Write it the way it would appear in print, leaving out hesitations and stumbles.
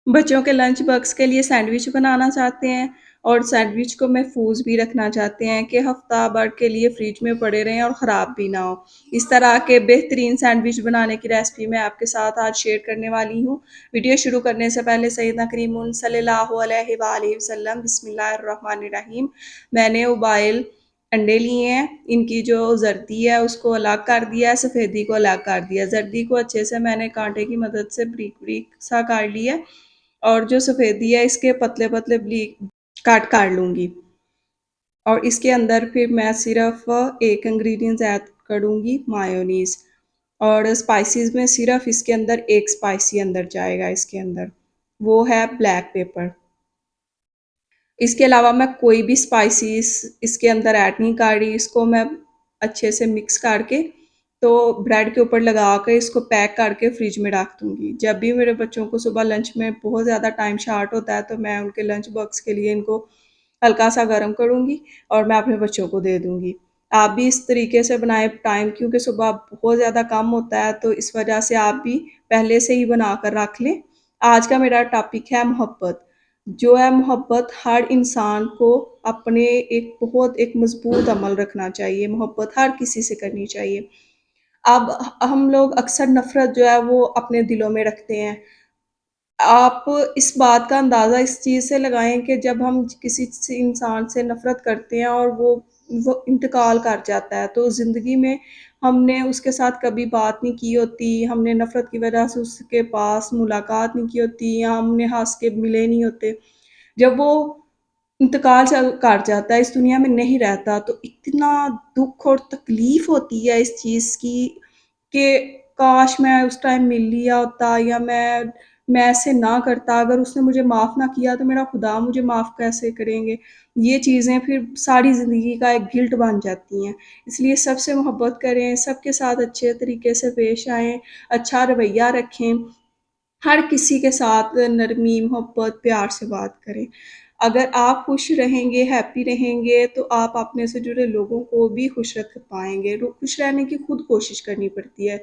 बच्चों के lunch box के लिए सैंडविच बनाना चाहते हैं और सैंडविच को महफूज भी रखना चाहते हैं कि हफ्ता भर के लिए फ्रिज में पड़े रहें और ख़राब भी ना हो। इस तरह के बेहतरीन सैंडविच बनाने की रेसिपी मैं आपके साथ आज शेयर करने वाली हूँ। वीडियो शुरू करने से पहले सैयदना करीमुन सल्लल्लाहु अलैहि वालैहि वसल्लम बिस्मिल्लाहिर्रहमानिर्रहीम। मैंने उबाइल अंडे लिए हैं, इनकी जो जर्दी है उसको अलग कर दिया है, सफ़ेदी को अलग कर दिया। जर्दी को अच्छे से मैंने कांटे की मदद से ब्रीक ब्रीक सा काट लिया और जो सफ़ेदी है इसके पतले पतले काट काट लूँगी। और इसके अंदर फिर मैं सिर्फ एक इंग्रेडिएंट ऐड करूँगी, मायोनीज़। और स्पाइसेस में सिर्फ इसके अंदर एक स्पाइसी अंदर जाएगा इसके अंदर, वो है ब्लैक पेपर। इसके अलावा मैं कोई भी स्पाइसेस इसके अंदर ऐड नहीं कर रही। इसको मैं अच्छे से मिक्स करके तो ब्रेड के ऊपर लगा कर इसको पैक करके फ्रिज में रख दूँगी। जब भी मेरे बच्चों को सुबह लंच में बहुत ज़्यादा टाइम शॉर्ट होता है तो मैं उनके लंच बॉक्स के लिए इनको हल्का सा गर्म करूँगी और मैं अपने बच्चों को दे दूँगी। आप भी इस तरीके से बनाएँ, टाइम क्योंकि सुबह बहुत ज़्यादा कम होता है तो इस वजह से आप भी पहले से ही बना कर रख लें। आज का मेरा टॉपिक है मोहब्बत। जो है मोहब्बत हर इंसान को अपने एक बहुत एक मज़बूत अमल रखना चाहिए, मोहब्बत हर किसी से करनी चाहिए। अब हम लोग अक्सर नफ़रत जो है वो अपने दिलों में रखते हैं। आप इस बात का अंदाज़ा इस चीज़ से लगाएँ कि जब हम किसी से इंसान से नफ़रत करते हैं और वो इंतकाल कर जाता है, तो ज़िंदगी में हमने उसके साथ कभी बात नहीं की होती, हमने नफ़रत की वजह से उसके पास मुलाकात नहीं की होती या हमने हँस के मिले नहीं होते। जब वो इंतकाल कर जाता है, इस दुनिया में नहीं रहता, तो इतना दुःख और तकलीफ़ होती है इस चीज़ की कि काश मैं उस टाइम मिल लिया होता या मैं ऐसे ना करता, अगर उसने मुझे माफ़ ना किया तो मेरा खुदा मुझे माफ़ कैसे करेंगे? ये चीज़ें फिर सारी ज़िंदगी का एक गिल्ट बन जाती हैं। इसलिए सबसे मोहब्बत करें, सबके साथ अच्छे तरीके से पेश आएँ, अच्छा रवैया रखें। हर किसी के साथ नरमी, मोहब्बत, प्यार से बात करें। अगर आप खुश रहेंगे, हैप्पी रहेंगे, तो आप अपने से जुड़े लोगों को भी खुश रख पाएँगे। रो खुश रहने की खुद कोशिश करनी पड़ती है।